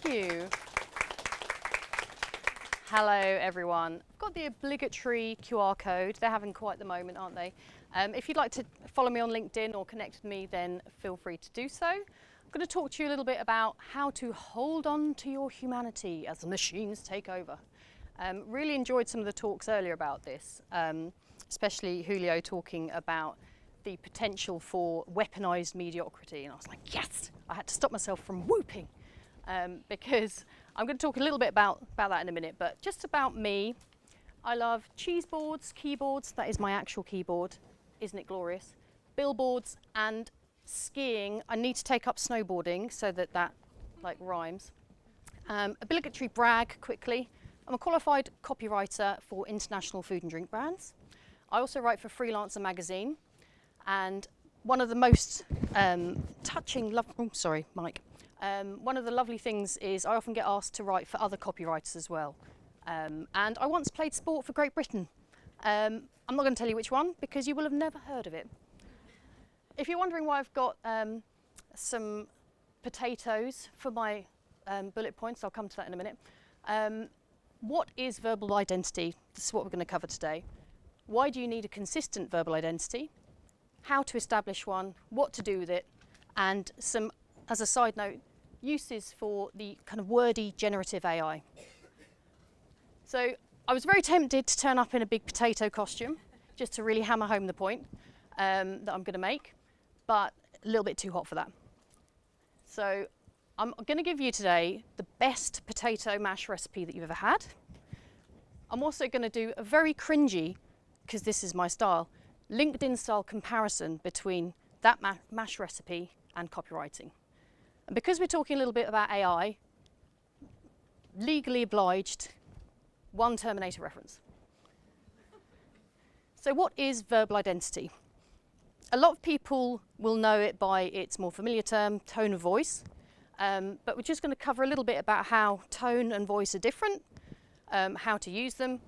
you. Hello, everyone. I've got the obligatory QR code. They're having quite the moment, aren't they? If you'd like to follow me on LinkedIn or connect with me, then feel free to do so. I'm going to talk to you a little bit about how to hold on to your humanity as the machines take over. Really enjoyed some of the talks earlier about this, especially Julio talking about the potential for weaponized mediocrity. And I was like, yes! I had to stop myself from whooping because I'm going to talk a little bit about that in a minute. But just about me, I love cheese boards, keyboards. That is my actual keyboard. Isn't it glorious? Billboards and skiing. I need to take up snowboarding so that like rhymes. Obligatory brag quickly. I'm a qualified copywriter for international food and drink brands. I also write for Freelancer magazine. And one of the most touching, one of the lovely things is I often get asked to write for other copywriters as well. And I once played sport for Great Britain. I'm not going to tell you which one because you will have never heard of it. If you're wondering why I've got some potatoes for my bullet points, I'll come to that in a minute. What is verbal identity? This is what we're going to cover today. Why do you need a consistent verbal identity? How to establish one, what to do with it, and some, as a side note, uses for the kind of wordy generative AI. So I was very tempted to turn up in a big potato costume, just to really hammer home the point that I'm going to make, but a little bit too hot for that. So I'm going to give you today the best potato mash recipe that you've ever had. I'm also going to do a very cringy, because this is my style, LinkedIn style comparison between that mash recipe and copywriting. And because we're talking a little bit about AI, legally obliged, one Terminator reference. So what is verbal identity? A lot of people will know it by its more familiar term, tone of voice. But we're just going to cover a little bit about how tone and voice are different, how to use them,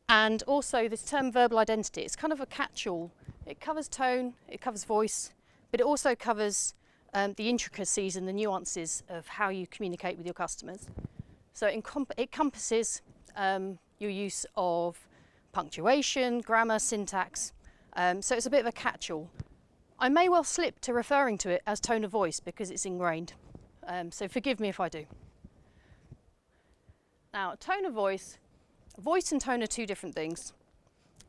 and also this term verbal identity. It's kind of a catch-all. It covers tone, it covers voice, but it also covers the intricacies and the nuances of how you communicate with your customers. So it encompasses your use of punctuation, grammar, syntax. So it's a bit of a catch-all. I may well slip to referring to it as tone of voice because it's ingrained. So forgive me if I do. Now, tone of voice. Voice and tone are two different things.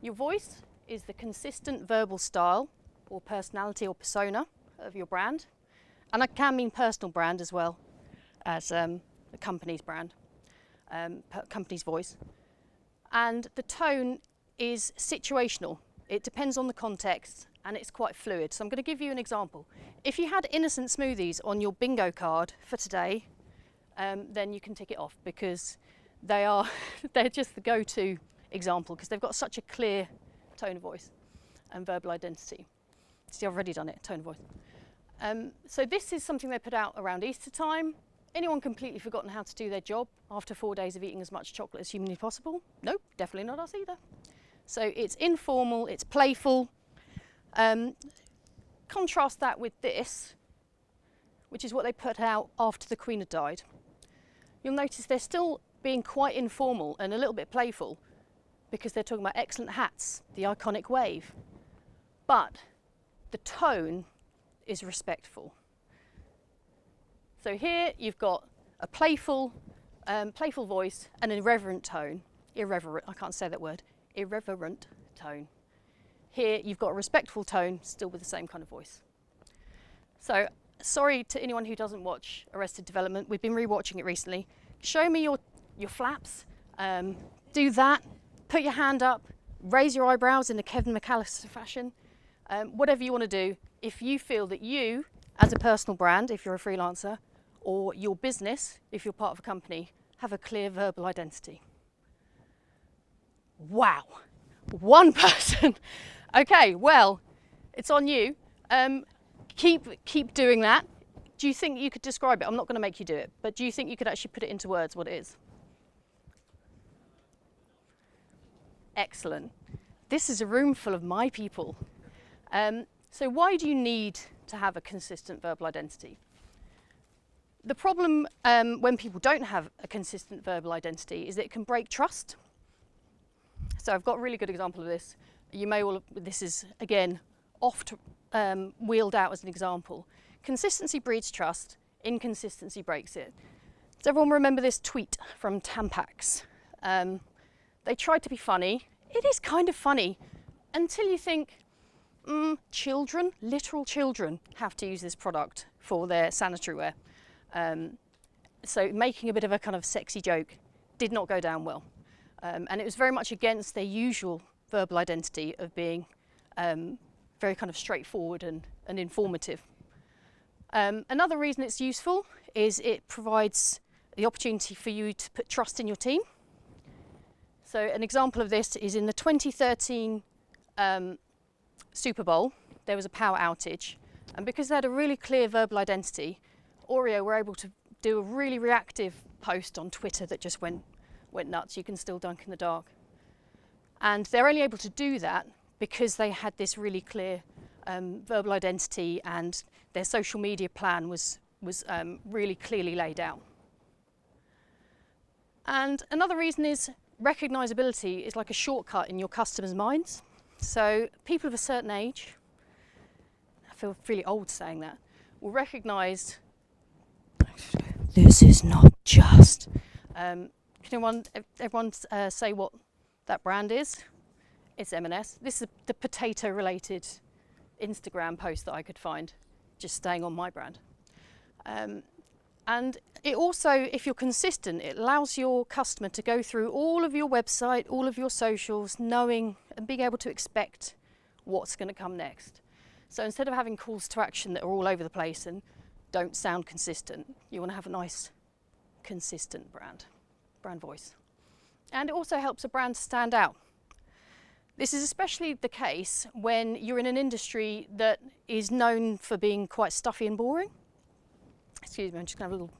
Your voice is the consistent verbal style or personality or persona of your brand. And I can mean personal brand as well as the company's brand, company's voice. And the tone is situational. It depends on the context and it's quite fluid. So I'm going to give you an example. If you had innocent smoothies on your bingo card for today, then you can tick it off because they're just the go-to example because they've got such a clear tone of voice and verbal identity. See, I've already done it, tone of voice. So this is something they put out around Easter time. Anyone completely forgotten how to do their job after 4 days of eating as much chocolate as humanly possible? Nope, definitely not us either. So it's informal, it's playful. Contrast that with this, which is what they put out after the Queen had died. You'll notice they're still being quite informal and a little bit playful because they're talking about excellent hats, the iconic wave. But the tone is respectful. So here you've got a playful voice and an irreverent tone. Irreverent, I can't say that word. Irreverent tone. Here you've got a respectful tone, still with the same kind of voice. So, sorry to anyone who doesn't watch Arrested Development. We've been rewatching it recently. Show me your flaps. Do that. Put your hand up. Raise your eyebrows in a Kevin McAllister fashion. Whatever you want to do. If you feel that you, as a personal brand, if you're a freelancer, or your business, if you're part of a company, have a clear verbal identity. Wow. One person. Okay, well, it's on you. Keep doing that. Do you think you could describe it? I'm not going to make you do it, but do you think you could actually put it into words what it is? Excellent. This is a room full of my people. So why do you need to have a consistent verbal identity? The problem when people don't have a consistent verbal identity is that it can break trust. So I've got a really good example of this. You may all, this is again oft wheeled out as an example. Consistency breeds trust, inconsistency breaks it. Does everyone remember this tweet from Tampax? They tried to be funny. It is kind of funny until you think, children, literal children, have to use this product for their sanitary wear. So making a bit of a kind of sexy joke did not go down well. And it was very much against their usual verbal identity of being very kind of straightforward and informative. Another reason it's useful is it provides the opportunity for you to put trust in your team. So an example of this is in the 2013 Super Bowl, there was a power outage. And because they had a really clear verbal identity, Oreo were able to do a really reactive post on Twitter that just went nuts. You can still dunk in the dark. And they're only able to do that because they had this really clear verbal identity, and their social media plan was really clearly laid out. And another reason is recognizability is like a shortcut in your customers' minds. So people of a certain age, I feel really old saying that, will recognize this is not just. Can everyone say what that brand is? It's M&S. This is the potato-related Instagram post that I could find, just staying on my brand. And it also, if you're consistent, it allows your customer to go through all of your website, all of your socials, knowing and being able to expect what's going to come next. So instead of having calls to action that are all over the place and don't sound consistent, you want to have a nice, consistent brand voice. And it also helps a brand stand out. This is especially the case when you're in an industry that is known for being quite stuffy and boring. Excuse me, I'm just going to have a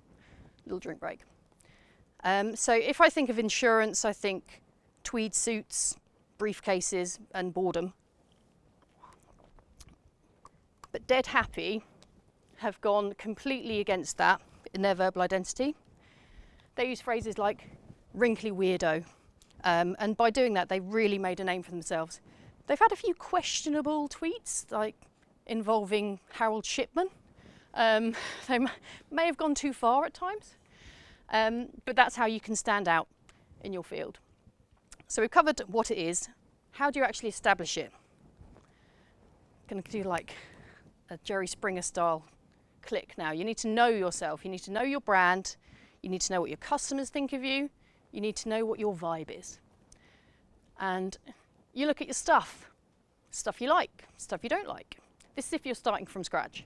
little drink break. So if I think of insurance, I think tweed suits, briefcases, and boredom. But Dead Happy have gone completely against that in their verbal identity. They use phrases like wrinkly weirdo, and by doing that, they really made a name for themselves. They've had a few questionable tweets, like involving Harold Shipman. They may have gone too far at times, but that's how you can stand out in your field. So we've covered what it is. How do you actually establish it? I'm going to do like a Jerry Springer style click now. You need to know yourself. You need to know your brand. You need to know what your customers think of you. You need to know what your vibe is. And you look at your stuff you like, stuff you don't like. This is if you're starting from scratch.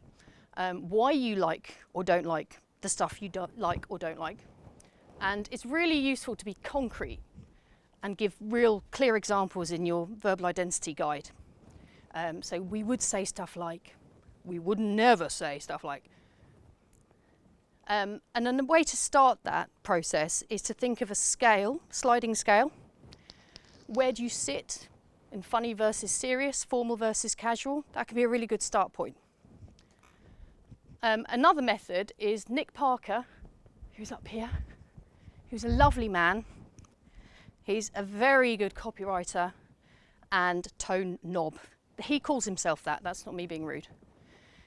Why you like or don't like the stuff you don't like or don't like. And it's really useful to be concrete and give real clear examples in your verbal identity guide. So we would say stuff like, we would never say stuff like. And then the way to start that process is to think of a scale, sliding scale. Where do you sit in funny versus serious, formal versus casual? That can be a really good start point. Another method is Nick Parker, who's up here, who's a lovely man. He's a very good copywriter and tone knob. He calls himself that, that's not me being rude.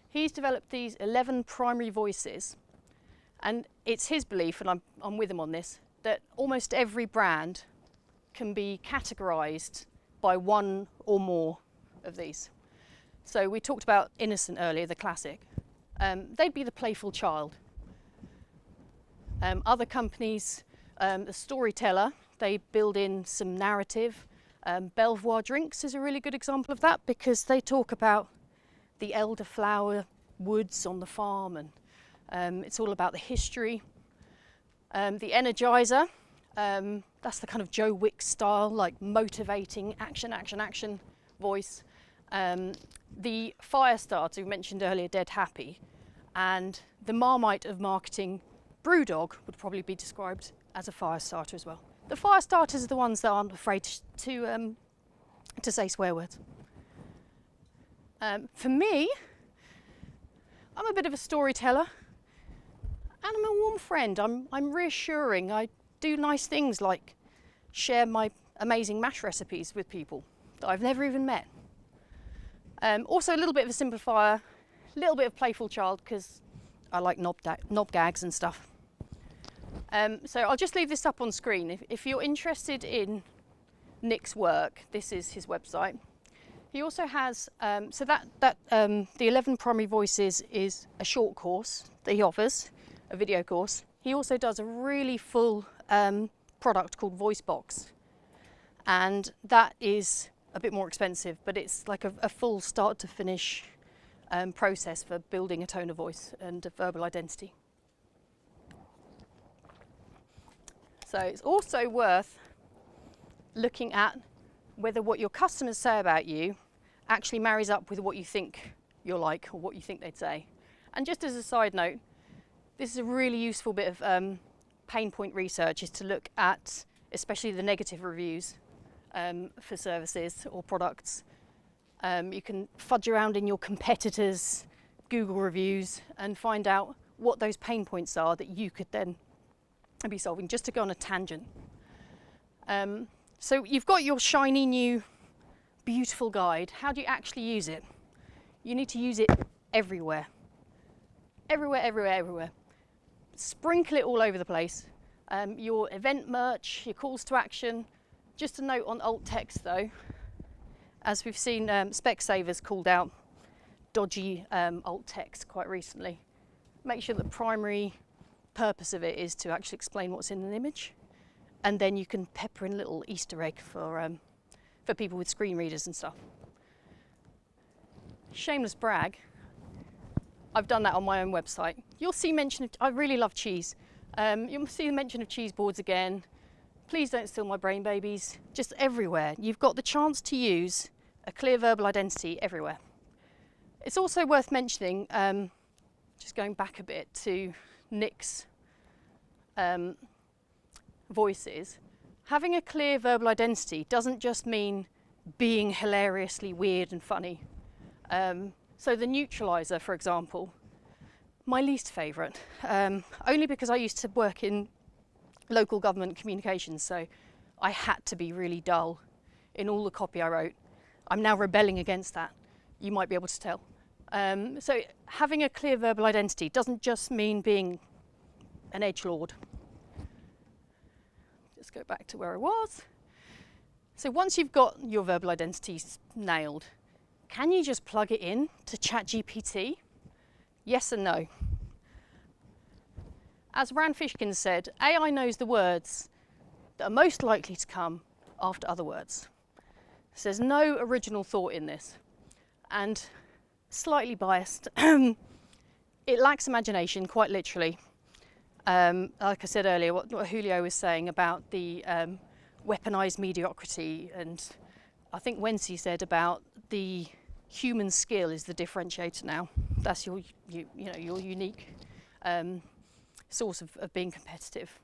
He's developed these 11 primary voices, and it's his belief, and I'm with him on this, that almost every brand can be categorized by one or more of these. So we talked about Innocent earlier, the classic. They'd be the playful child. Other companies, the storyteller, they build in some narrative. Belvoir Drinks is a really good example of that because they talk about the elderflower woods on the farm, and it's all about the history. The Energizer, that's the kind of Joe Wicks style, like motivating action, action, action voice. The Firestarter, we mentioned earlier, Dead Happy, and the Marmite of marketing, Brewdog, would probably be described as a Firestarter as well. The Firestarters are the ones that aren't afraid to say swear words. For me, I'm a bit of a storyteller, And I'm a warm friend. I'm reassuring. I do nice things like share my amazing mash recipes with people that I've never even met. Also a little bit of a simplifier, a little bit of playful child because I like knob gags and stuff. So I'll just leave this up on screen. If you're interested in Nick's work, this is his website. He also has, the 11 Primary Voices is a short course that he offers, a video course. He also does a really full product called VoiceBox, and that is a bit more expensive, but it's like a full start to finish process for building a tone of voice and a verbal identity. So it's also worth looking at whether what your customers say about you actually marries up with what you think you're like or what you think they'd say. And just as a side note, this is a really useful bit of pain point research, is to look at especially the negative reviews for services or products. You can fudge around in your competitors' Google reviews and find out what those pain points are that you could then be solving, just to go on a tangent. So you've got your shiny new beautiful guide. How do you actually use it? You need to use it everywhere. Everywhere, everywhere, everywhere. Sprinkle it all over the place. Your event merch, your calls to action. Just a note on alt text though, as we've seen Specsavers called out dodgy alt text quite recently. Make sure the primary purpose of it is to actually explain what's in an image, and then you can pepper in a little Easter egg for people with screen readers and stuff. Shameless brag, I've done that on my own website. You'll see mention of, I really love cheese. You'll see the mention of cheese boards again. Please don't steal my brain babies. Just everywhere. You've got the chance to use a clear verbal identity everywhere. It's also worth mentioning, just going back a bit to Nick's voices, having a clear verbal identity doesn't just mean being hilariously weird and funny. So the neutralizer, for example, my least favourite, only because I used to work in local government communications, so I had to be really dull in all the copy I wrote. I'm now rebelling against that, you might be able to tell. So having a clear verbal identity doesn't just mean being an edgelord. Let's go back to where I was. So once you've got your verbal identities nailed, can you just plug it in to ChatGPT? Yes and no. As Rand Fishkin said, AI knows the words that are most likely to come after other words. So there's no original thought in this. And slightly biased, it lacks imagination, quite literally. Like I said earlier, what Julio was saying about the weaponized mediocrity, and I think Wency said about the human skill is the differentiator now. That's your unique source of being competitive.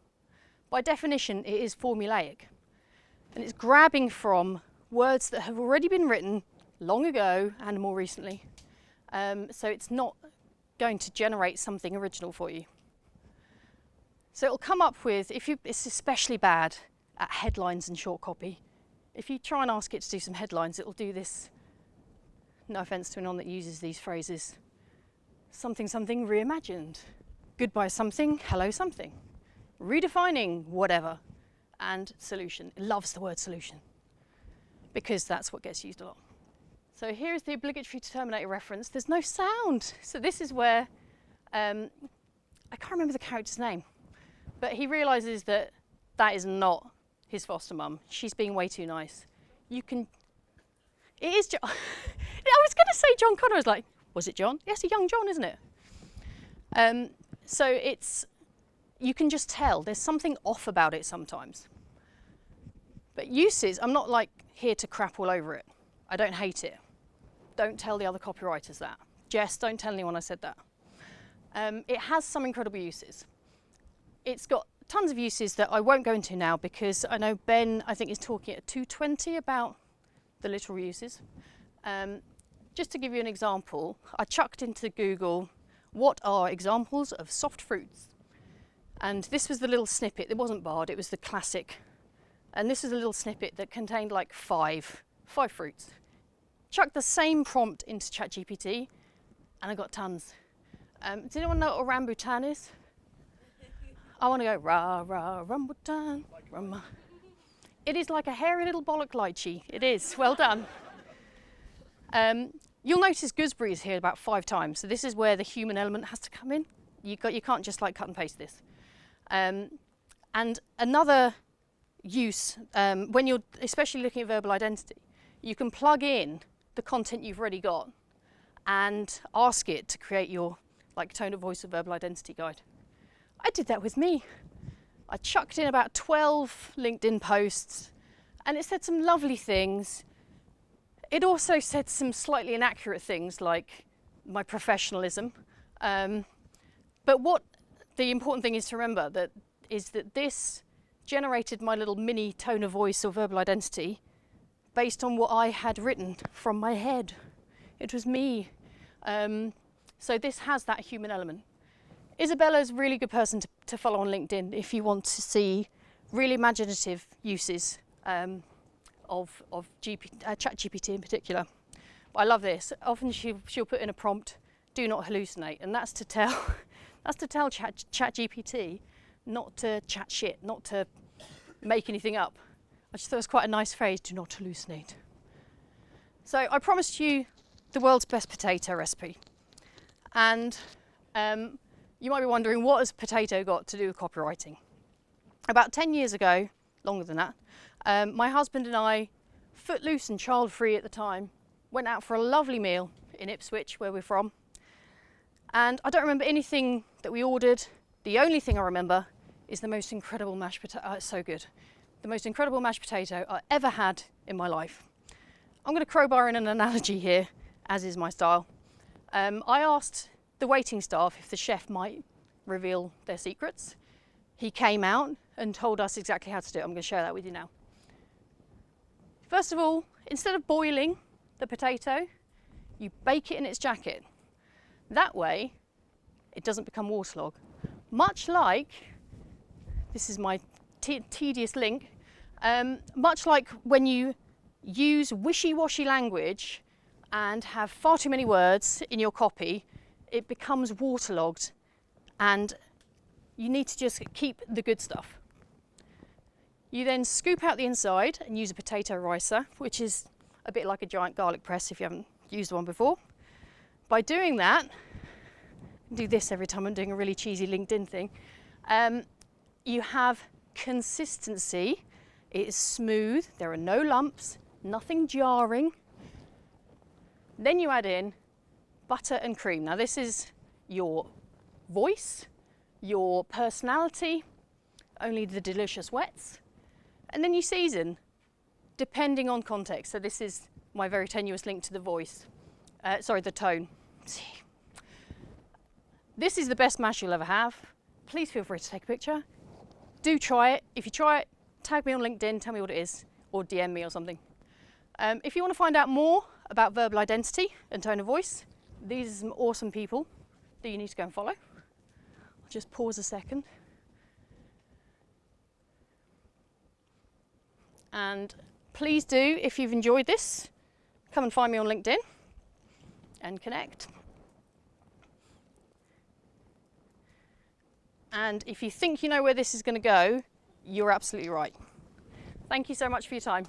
By definition, it is formulaic, and it's grabbing from words that have already been written long ago and more recently. So it's not going to generate something original for you. So it'll come up with, it's especially bad at headlines and short copy. If you try and ask it to do some headlines, it'll do this, no offence to anyone that uses these phrases, something something reimagined, goodbye something, hello something, redefining whatever, and solution. It loves the word solution because that's what gets used a lot. So here's the obligatory Terminator reference. There's no sound. So this is where, I can't remember the character's name, but he realises that that is not his foster mum. She's being way too nice. It is John. I was going to say John Connor. I was like, was it John? Yes, a young John, isn't it? So you can just tell there's something off about it sometimes. But uses, I'm not like here to crap all over it. I don't hate it. Don't tell the other copywriters that. Jess, don't tell anyone I said that. It has some incredible uses. It's got tons of uses that I won't go into now because I know Ben, I think, is talking at 2:20 about the literal uses. Just to give you an example, I chucked into Google, what are examples of soft fruits? And this was the little snippet. It wasn't barred, it was the classic. And this was a little snippet that contained like five fruits. Chucked the same prompt into ChatGPT and I got tons. Does anyone know what a rambutan is? I want to go rah rah rambutan. Rum. It is like a hairy little bollock lychee. It is. Well done. You'll notice gooseberry is here about 5 times. So this is where the human element has to come in. You can't just like cut and paste this. And another use, when you're especially looking at verbal identity, you can plug in the content you've already got and ask it to create your like tone of voice of verbal identity guide. I did that with me. I chucked in about 12 LinkedIn posts and it said some lovely things. It also said some slightly inaccurate things like my professionalism. But what the important thing is to remember is that this generated my little mini tone of voice or verbal identity based on what I had written from my head. It was me. So this has that human element. Isabella's a really good person to follow on LinkedIn if you want to see really imaginative uses of ChatGPT in particular. But I love this. Often she'll put in a prompt, "Do not hallucinate," and that's to tell ChatGPT not to chat shit, not to make anything up. I just thought it was quite a nice phrase, "do not hallucinate." So I promised you the world's best potato recipe. And you might be wondering, what has potato got to do with copywriting? About 10 years ago, longer than that, my husband and I, footloose and child-free at the time, went out for a lovely meal in Ipswich, where we're from. And I don't remember anything that we ordered. The only thing I remember is the most incredible mashed potato. It's so good. The most incredible mashed potato I ever had in my life. I'm going to crowbar in an analogy here, as is my style. I asked the waiting staff if the chef might reveal their secrets. He came out and told us exactly how to do it. I'm going to share that with you now. First of all, instead of boiling the potato, you bake it in its jacket. That way, it doesn't become waterlogged. Much like, this is my tedious link, much like when you use wishy-washy language and have far too many words in your copy, it becomes waterlogged and you need to just keep the good stuff. You then scoop out the inside and use a potato ricer, which is a bit like a giant garlic press if you haven't used one before. By doing that, I do this every time I'm doing a really cheesy LinkedIn thing, you have consistency. It is smooth, there are no lumps, nothing jarring. Then you add in butter and cream. Now this is your voice, your personality, only the delicious wets. And then you season, depending on context. So this is my very tenuous link to the voice. The tone. This is the best mash you'll ever have. Please feel free to take a picture. Do try it. If you try it, tag me on LinkedIn, tell me what it is, or DM me or something. If you want to find out more about verbal identity and tone of voice, these are some awesome people that you need to go and follow. I'll just pause a second. And please do, if you've enjoyed this, come and find me on LinkedIn and connect. And if you think you know where this is going to go, you're absolutely right. Thank you so much for your time.